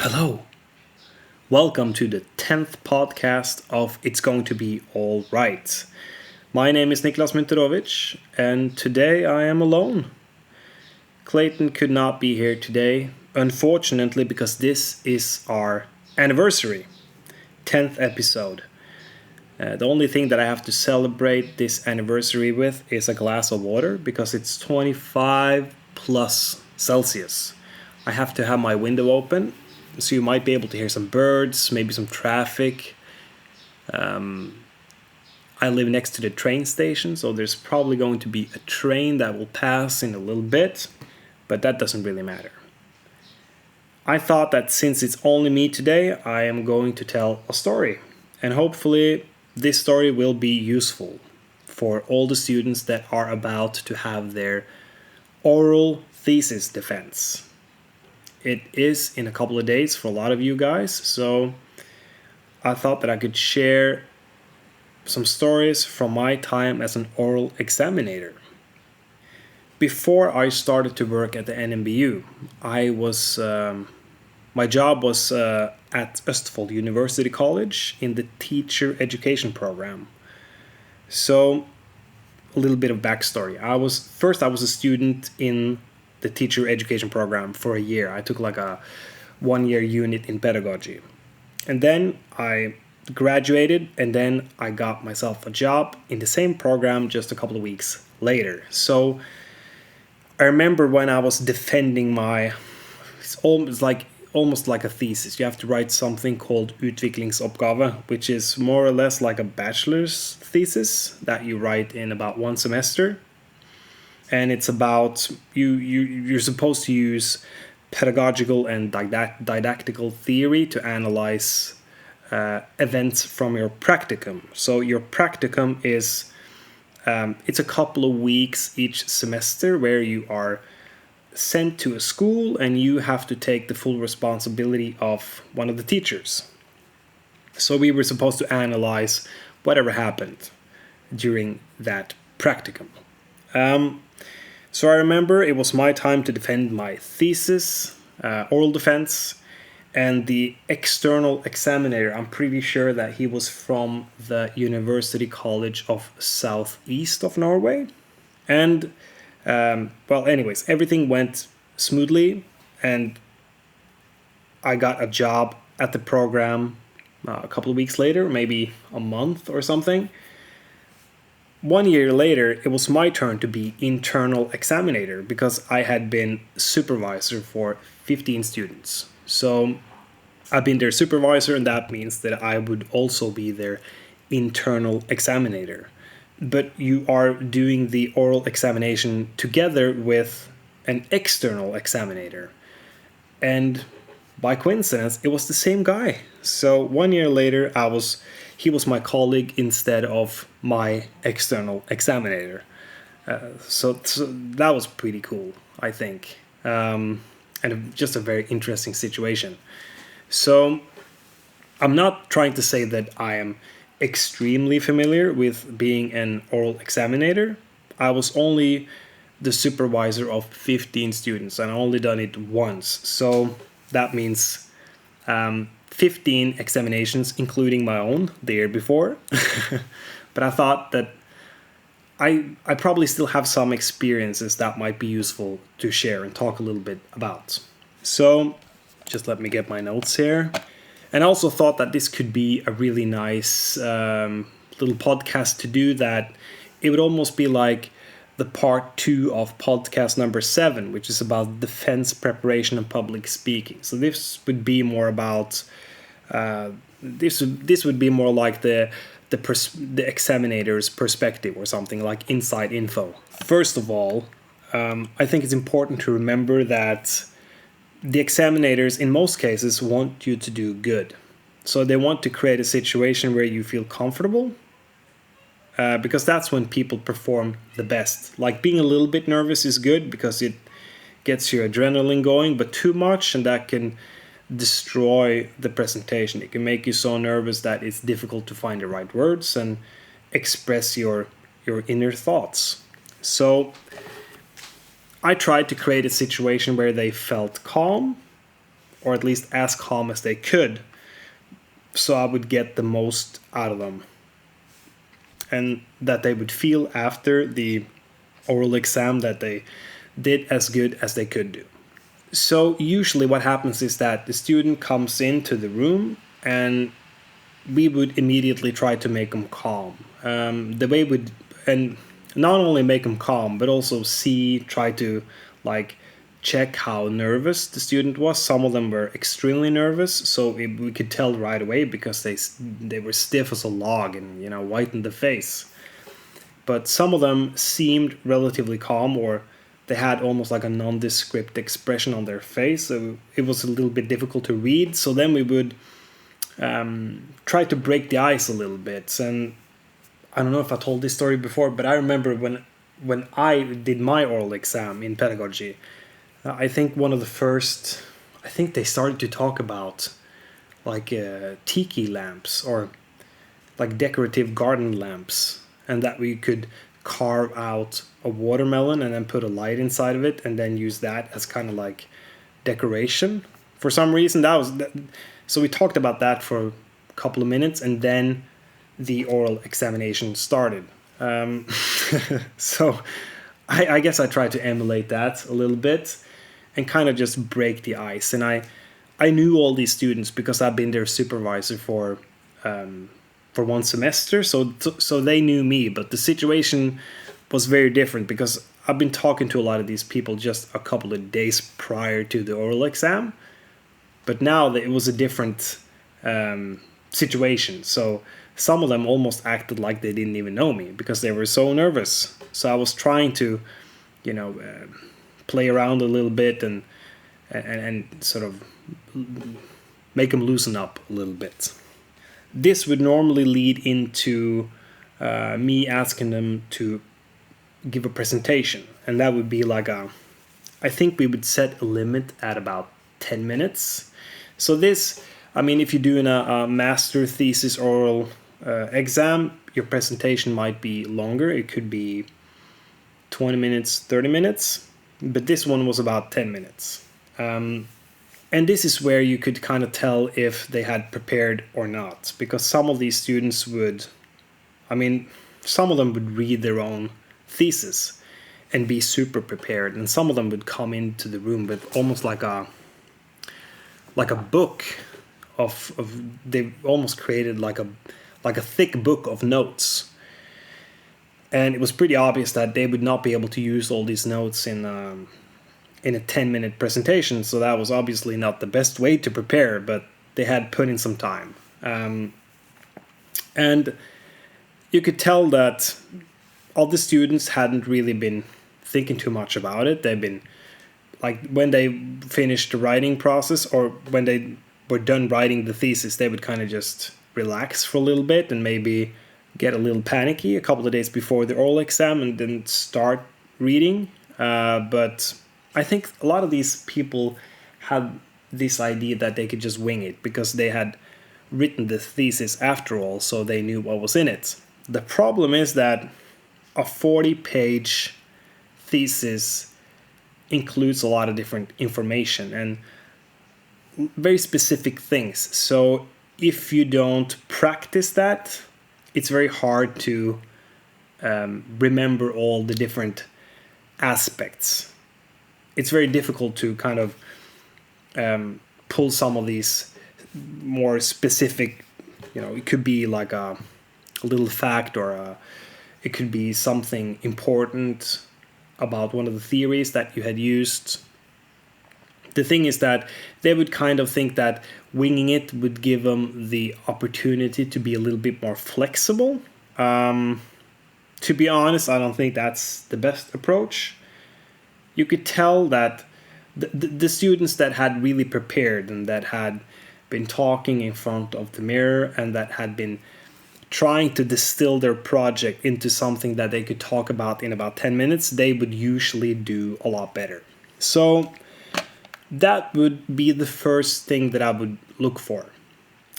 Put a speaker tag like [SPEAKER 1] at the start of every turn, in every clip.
[SPEAKER 1] Hello. Welcome to the 10th podcast of It's Going to Be All Right. My name is Niklas, and today I am alone. Clayton could not be here today, unfortunately, because this is our anniversary, 10th episode. The only thing that I have to celebrate this anniversary with is a glass of water because it's 25 plus Celsius. I have to have my window open, so you might be able to hear some birds, maybe some traffic. I live next to the train station, so there's probably going to be a train that will pass in a little bit, but that doesn't really matter. I thought that since it's only me today, I am going to tell a story, and hopefully this story will be useful for all the students that are about to have their oral thesis defense. It is in a couple of days for a lot of you guys, so I thought that I could share some stories from my time as an oral examinator. Before I started to work at the NMBU, my job was at Østfold University College in the teacher education program. So, a little bit of backstory. I was a student in the teacher education program for a year. I took like a 1-year unit in pedagogy. And then I graduated, and then I got myself a job in the same program just a couple of weeks later. So I remember when I was defending it's almost like a thesis. You have to write something called utviklingsoppgave, which is more or less like a bachelor's thesis that you write in about one semester. And it's about you're supposed to use pedagogical and didactical theory to analyze events from your practicum. So your practicum is it's a couple of weeks each semester where you are sent to a school and you have to take the full responsibility of one of the teachers. So we were supposed to analyze whatever happened during that practicum. So I remember it was my time to defend my thesis, oral defense, and the external examiner, I'm pretty sure that he was from the University College of Southeast of Norway. And, anyways, everything went smoothly, and I got a job at the program a couple of weeks later, maybe a month or something. 1 year later, it was my turn to be internal examiner because I had been supervisor for 15 students. So I've been their supervisor, and that means that I would also be their internal examiner. But you are doing the oral examination together with an external examiner. And by coincidence, it was the same guy. So 1 year later, he was my colleague instead of my external examiner. So that was pretty cool, I think. And just a very interesting situation. So I'm not trying to say that I am extremely familiar with being an oral examiner. I was only the supervisor of 15 students, and I only done it once. So that means 15 examinations, including my own the year before. But I thought that I probably still have some experiences that might be useful to share and talk a little bit about. So just let me get my notes here. And I also thought that this could be a really nice little podcast to do, that it would almost be like the part 2 of podcast number 7, which is about defense preparation and public speaking. So this would be more about this would be more like the examinator's perspective or something, like inside info. First of all, I think it's important to remember that the examinators in most cases want you to do good. So they want to create a situation where you feel comfortable, because that's when people perform the best. Like being a little bit nervous is good because it gets your adrenaline going, but too much and that can destroy the presentation. It can make you so nervous that it's difficult to find the right words and express your inner thoughts. So I tried to create a situation where they felt calm, or at least as calm as they could, so I would get the most out of them, and that they would feel after the oral exam that they did as good as they could do. So usually what happens is that the student comes into the room and we would immediately try to make them calm. The way would, and not only make them calm, but also try to like check how nervous the student was. Some of them were extremely nervous, so we could tell right away because they were stiff as a log and white in the face. But some of them seemed relatively calm, or they had almost like a nondescript expression on their face, so it was a little bit difficult to read. So then we would try to break the ice a little bit. And I don't know if I told this story before, but I remember when I did my oral exam in pedagogy, I think I think they started to talk about like tiki lamps, or like decorative garden lamps, and that we could carve out a watermelon and then put a light inside of it and then use that as kind of like decoration. For some reason so we talked about that for a couple of minutes, and then the oral examination started. So I guess I tried to emulate that a little bit and kind of just break the ice. And I knew all these students because I've been their supervisor for one semester, so they knew me. But the situation was very different because I've been talking to a lot of these people just a couple of days prior to the oral exam. But now it was a different situation. So some of them almost acted like they didn't even know me because they were so nervous. So I was trying to, play around a little bit and sort of make them loosen up a little bit. This would normally lead into me asking them to give a presentation, and that would be like I think we would set a limit at about 10 minutes. So this, if you're doing a master thesis oral exam, your presentation might be longer. It could be 20 minutes, 30 minutes, but this one was about 10 minutes. And this is where you could kind of tell if they had prepared or not, because some of these students some of them would read their own thesis and be super prepared, and some of them would come into the room with almost like a book of they almost created like a thick book of notes. And it was pretty obvious that they would not be able to use all these notes in a 10-minute presentation, so that was obviously not the best way to prepare, but they had put in some time. And you could tell that all the students hadn't really been thinking too much about it. They've been, like, when they finished the writing process, or when they were done writing the thesis, they would kind of just relax for a little bit and maybe get a little panicky a couple of days before the oral exam and then start reading. But I think a lot of these people had this idea that they could just wing it because they had written the thesis after all, so they knew what was in it. The problem is that a 40-page thesis includes a lot of different information and very specific things. So if you don't practice that, it's very hard to remember all the different aspects. It's very difficult to kind of pull some of these more specific, it could be like a little fact, or it could be something important about one of the theories that you had used. The thing is that they would kind of think that winging it would give them the opportunity to be a little bit more flexible. To be honest, I don't think that's the best approach. You could tell that the students that had really prepared and that had been talking in front of the mirror and that had been trying to distill their project into something that they could talk about in about 10 minutes, they would usually do a lot better. So that would be the first thing that I would look for.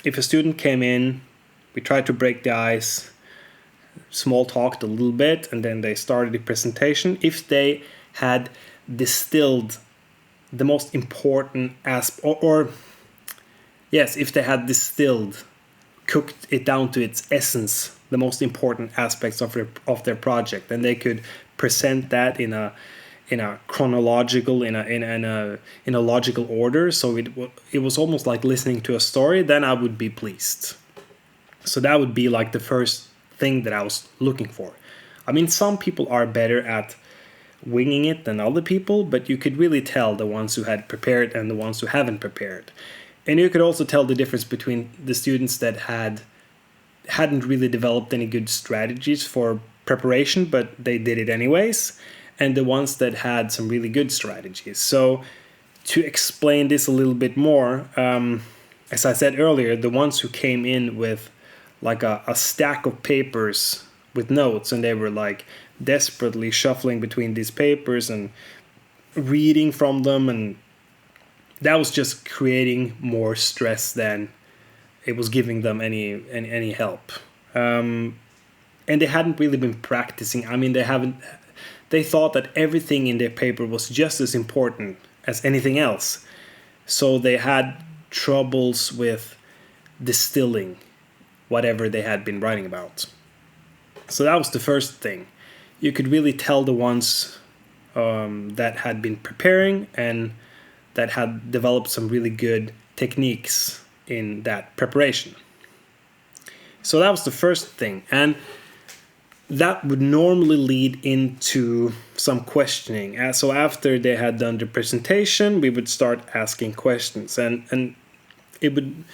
[SPEAKER 1] If a student came in, we tried to break the ice, small talked a little bit, and then they started the presentation. If they had distilled the most important or yes, if they had cooked it down to its essence, the most important aspects of their project, and they could present that in a chronological, in a logical order, so it was almost like listening to a story, then I would be pleased. So that would be like the first thing that I was looking for. I mean, some people are better at winging it than other people, but you could really tell the ones who had prepared and the ones who haven't prepared. And you could also tell the difference between the students that hadn't really developed any good strategies for preparation, but they did it anyways, and the ones that had some really good strategies. So to explain this a little bit more, as I said earlier, the ones who came in with like a stack of papers with notes, and they were like desperately shuffling between these papers and reading from them, and that was just creating more stress than it was giving them any help. And they hadn't really been practicing. I mean, they thought that everything in their paper was just as important as anything else. So they had troubles with distilling whatever they had been writing about. So that was the first thing. You could really tell the ones that had been preparing and that had developed some really good techniques in that preparation. So that was the first thing. And that would normally lead into some questioning. So after they had done the presentation, we would start asking questions. And it would,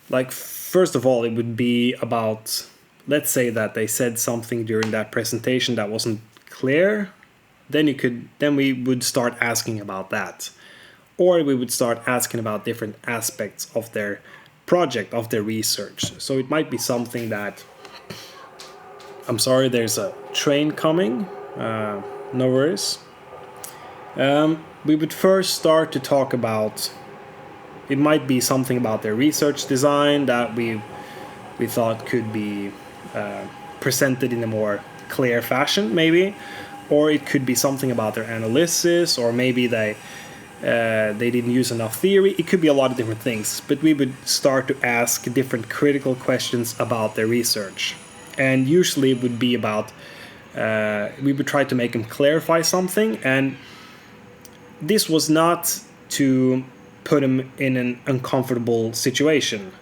[SPEAKER 1] like, first of all, it would be about, let's say that they said something during that presentation that wasn't clear. Then we would start asking about that. Or we would start asking about different aspects of their project, of their research. So it might be something that, I'm sorry, there's a train coming, no worries. We would first start to talk about, it might be something about their research design that we thought could be presented in a more clear fashion, maybe. Or it could be something about their analysis, or maybe they didn't use enough theory. It could be a lot of different things, but we would start to ask different critical questions about their research. And usually it would be about, we would try to make them clarify something, and this was not to put them in an uncomfortable situation.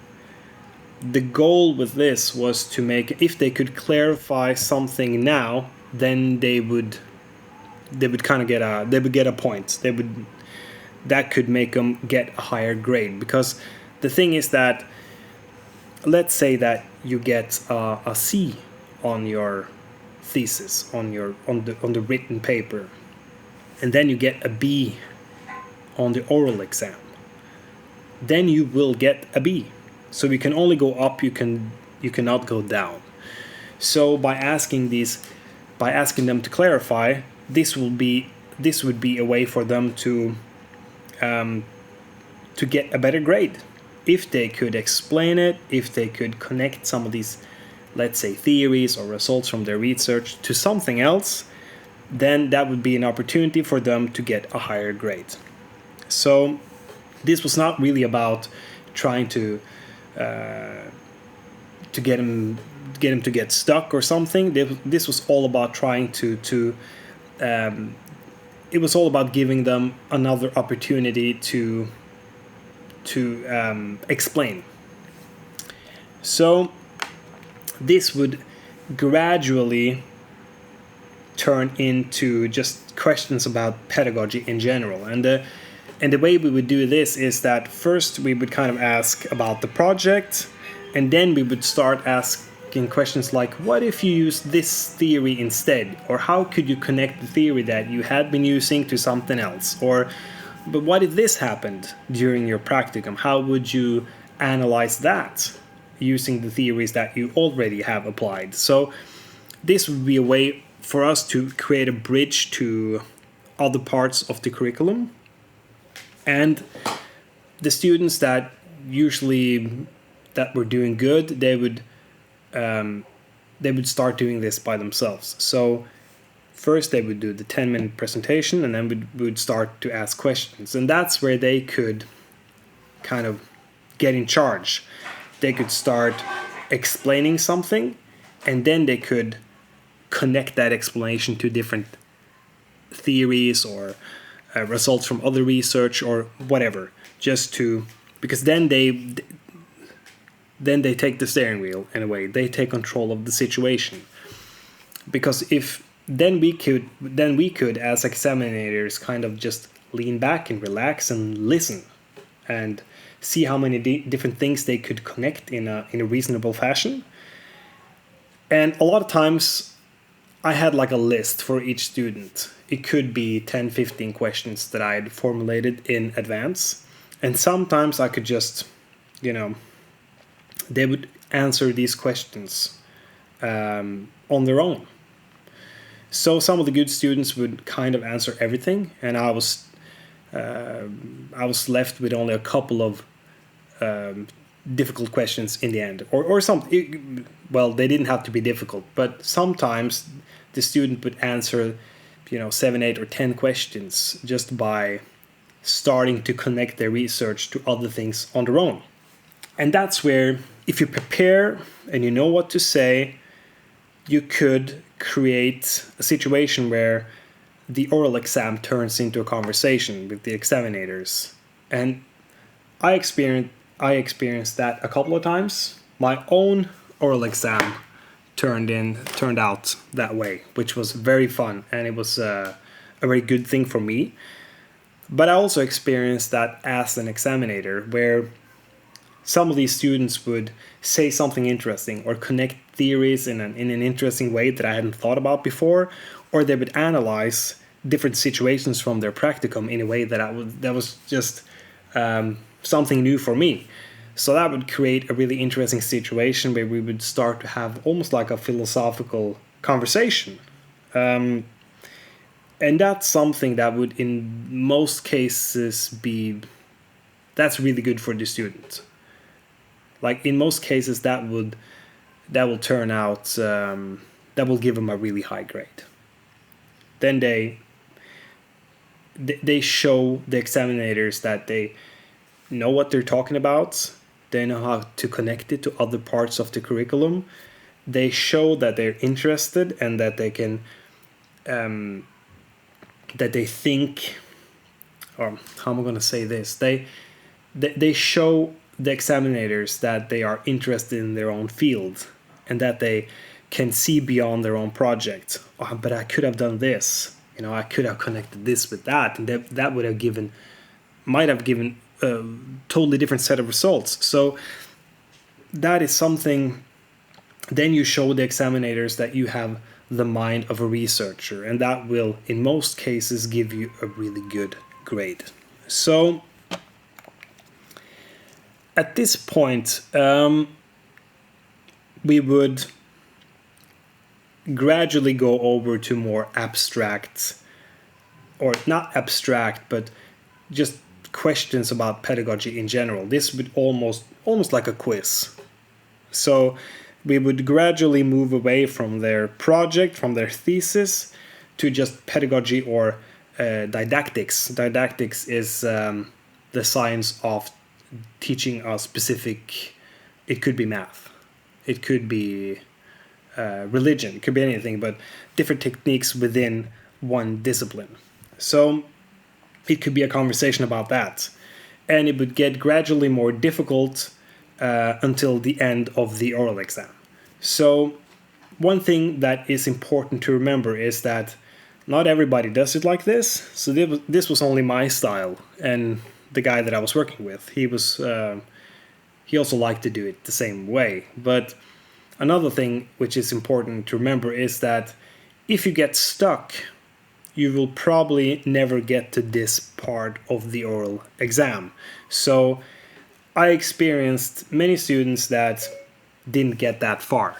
[SPEAKER 1] The goal with this was to make, if they could clarify something now, then they would kind of get a point. That could make them get a higher grade, because the thing is that, let's say that you get a C on your thesis, on the written paper, and then you get a B on the oral exam. Then you will get a B. So you can only go up. You cannot go down. So by asking them to clarify, this would be a way for them to get a better grade. If they could explain it, if they could connect some of these, let's say, theories or results from their research to something else, then that would be an opportunity for them to get a higher grade. So this was not really about trying to get them to get stuck or something. This was all about trying to it was all about giving them another opportunity to explain. So this would gradually turn into just questions about pedagogy in general. And the way we would do this is that first we would kind of ask about the project, and then we would start asking questions like, what if you use this theory instead? Or how could you connect the theory that you had been using to something else? Or, but what if this happened during your practicum? How would you analyze that using the theories that you already have applied? So this would be a way for us to create a bridge to other parts of the curriculum. And the students that were doing good, they would start doing this by themselves. So first they would do the 10-minute presentation, and then we would start to ask questions. And that's where they could kind of get in charge. They could start explaining something, and then they could connect that explanation to different theories or results from other research or whatever, just to, because then they take the steering wheel in a way. They take control of the situation. Because if then we could as examinators kind of just lean back and relax and listen and see how many different things they could connect in a reasonable fashion. And a lot of times I had like a list for each student. It could be 10, 15 questions that I had formulated in advance. And sometimes I could just, they would answer these questions on their own. So some of the good students would kind of answer everything, and I was left with only a couple of difficult questions in the end, or some. Well, they didn't have to be difficult, but sometimes the student would answer, 7, 8, or 10 questions just by starting to connect their research to other things on their own. And that's where, if you prepare and you know what to say, you could create a situation where the oral exam turns into a conversation with the examinators. And I experienced that a couple of times. My own oral exam turned out that way, which was very fun, and it was a very good thing for me. But I also experienced that as an examiner, where some of these students would say something interesting or connect theories in an interesting way that I hadn't thought about before, or they would analyze different situations from their practicum in a way that was just something new for me. So that would create a really interesting situation where we would start to have almost like a philosophical conversation. And that's something that would, in most cases, that's really good for the student. Like in most cases, that will turn out, that will give them a really high grade. Then they show the examinators that they know what they're talking about. They know how to connect it to other parts of the curriculum. They show that they're interested and that they can, that they think, or how am I going to say this? They show the examinators that they are interested in their own field and that they can see beyond their own project. Oh, but I could have done this. I could have connected this with that, and that might have given a totally different set of results. So that is something. Then you show the examinators that you have the mind of a researcher, and that will, in most cases, give you a really good grade. So at this point, we would gradually go over to more abstract, or not abstract, but just questions about pedagogy in general. This would almost like a quiz. So we would gradually move away from their project, from their thesis, to just pedagogy or didactics. Didactics is the science of teaching a specific, it could be math, it could be religion, it could be anything, but different techniques within one discipline. So it could be a conversation about that. And it would get gradually more difficult until the end of the oral exam. So one thing that is important to remember is that not everybody does it like this. So this was only my style, and the guy that I was working with, he also liked to do it the same way. But another thing which is important to remember is that if you get stuck, you will probably never get to this part of the oral exam. So I experienced many students that didn't get that far.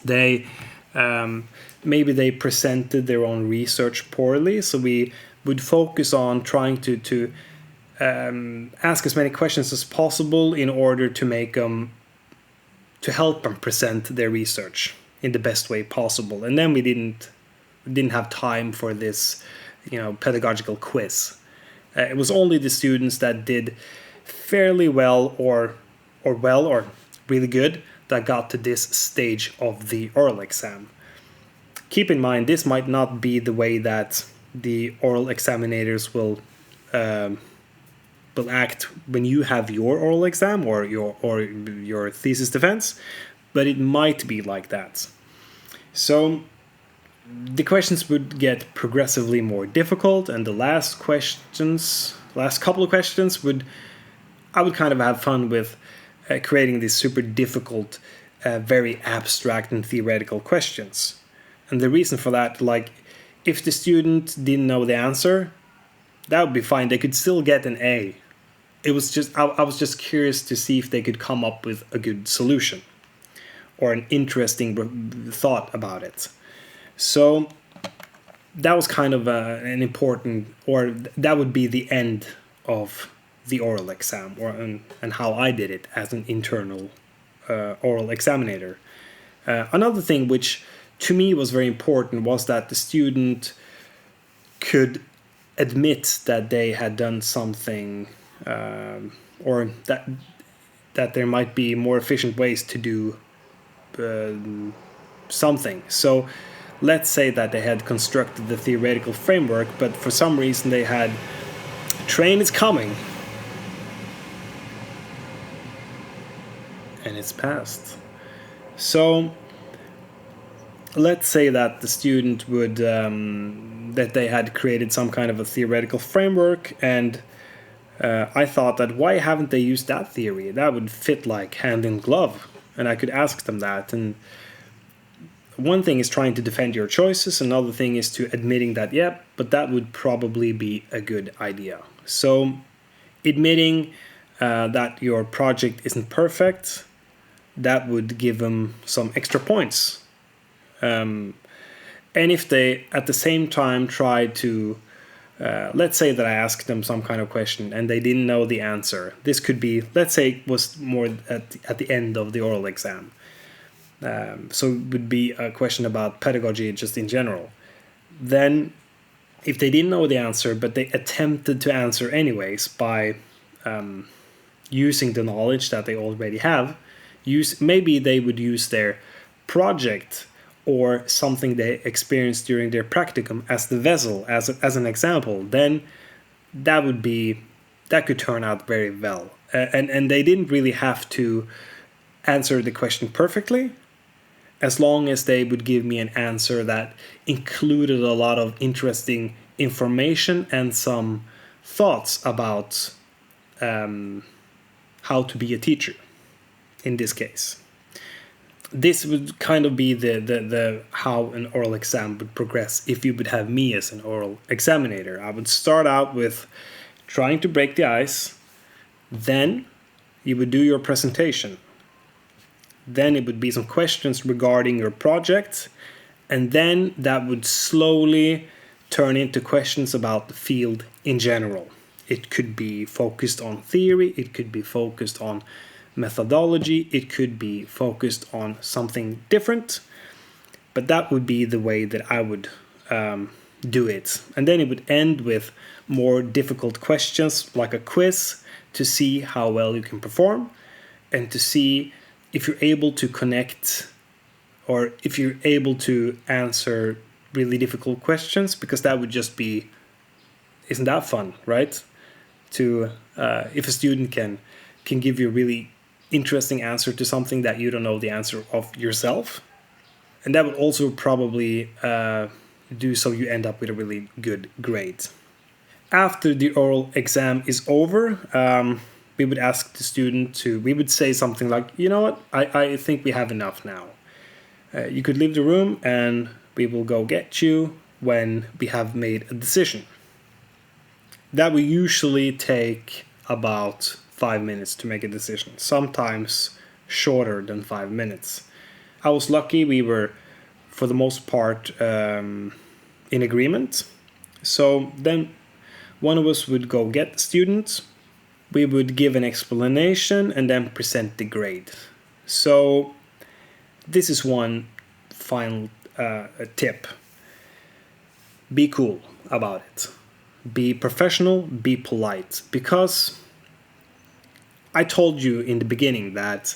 [SPEAKER 1] They maybe they presented their own research poorly, so we would focus on trying to ask as many questions as possible in order to make them, to help them present their research. in the best way possible. And then we didn't have time for this, pedagogical quiz. It was only the students that did fairly well or really good that got to this stage of the oral exam. Keep in mind, this might not be the way that the oral examinators will act when you have your oral exam or your thesis defense, but it might be like that. So the questions would get progressively more difficult, and the last couple of questions I would kind of have fun with creating these super difficult, very abstract and theoretical questions. And the reason for that, like, if the student didn't know the answer, that would be fine. They could still get an A. It was just I was just curious to see if they could come up with a good solution or an interesting thought about it. So that was kind of an important, or that would be the end of the oral exam, and how I did it as an internal oral examiner. Another thing which to me was very important was that the student could admit that they had done something, or that there might be more efficient ways to do something. So let's say that they had constructed the theoretical framework, but for some reason they had, train is coming, and it's passed. So let's say that the student would, that they had created some kind of a theoretical framework, and I thought that why haven't they used that theory? That would fit like hand in glove, and I could ask them that. And one thing is trying to defend your choices, another thing is to admitting that, yeah, but that would probably be a good idea. So admitting that your project isn't perfect, that would give them some extra points. And if they at the same time try to, let's say that I asked them some kind of question and they didn't know the answer. This could be, let's say it was more at the end of the oral exam. So it would be a question about pedagogy just in general. Then if they didn't know the answer, but they attempted to answer anyways by using the knowledge that they already have, maybe they would use their project or something they experienced during their practicum as the vessel, as an example, then that could turn out very well. And they didn't really have to answer the question perfectly, as long as they would give me an answer that included a lot of interesting information and some thoughts about how to be a teacher, in this case. This would kind of be the how an oral exam would progress if you would have me as an oral examiner. I would start out with trying to break the ice, then you would do your presentation. Then it would be some questions regarding your project, and then that would slowly turn into questions about the field in general. It could be focused on theory, it could be focused on methodology, it could be focused on something different, but that would be the way that I would do it. And then it would end with more difficult questions, like a quiz, to see how well you can perform and to see if you're able to connect, or if you're able to answer really difficult questions, because that would just be, isn't that fun, right? To if a student can give you a really interesting answer to something that you don't know the answer of yourself. And that would also probably do so you end up with a really good grade. After the oral exam is over, we would ask the student we would say something like, you know what, I think we have enough now. You could leave the room and we will go get you when we have made a decision. That will usually take about 5 minutes to make a decision, sometimes shorter than 5 minutes. I was lucky, we were for the most part in agreement. So then one of us would go get the student, we would give an explanation and then present the grade. So this is one final tip. Be cool about it. Be professional, be polite. Because I told you in the beginning that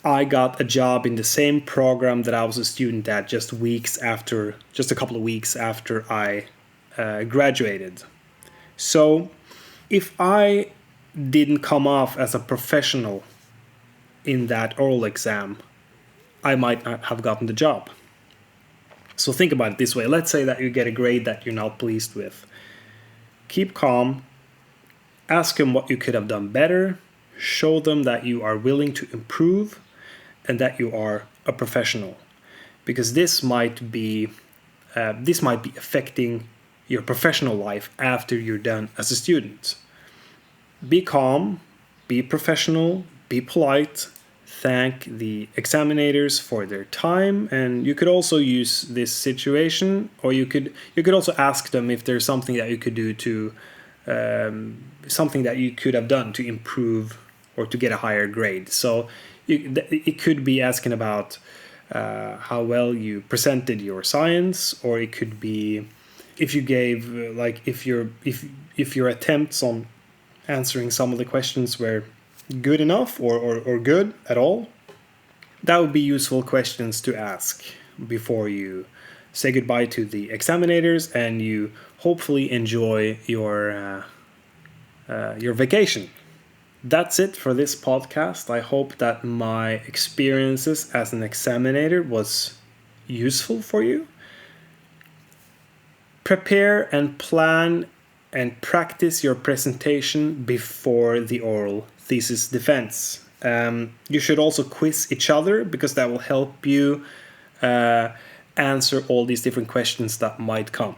[SPEAKER 1] I got a job in the same program that I was a student at just a couple of weeks after I graduated. So if I didn't come off as a professional in that oral exam, I might not have gotten the job. So think about it this way. Let's say that you get a grade that you're not pleased with. Keep calm. Ask them what you could have done better. Show them that you are willing to improve and that you are a professional. Because this might be affecting your professional life after you're done as a student. Be calm, be professional, be polite, thank the examinators for their time, and you could also use this situation, or you could also ask them if there's something that you could do to something that you could have done to improve or to get a higher grade. So it could be asking about how well you presented your science, or it could be if you gave if your attempts on answering some of the questions were good enough or good at all. That would be useful questions to ask before you say goodbye to the examinators and you hopefully enjoy your vacation. That's it for this podcast. I hope that my experiences as an examiner was useful for you. Prepare and plan and practice your presentation before the oral thesis defense. You should also quiz each other because that will help you answer all these different questions that might come.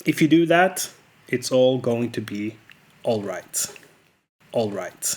[SPEAKER 1] If you do that, it's all going to be all right. All right.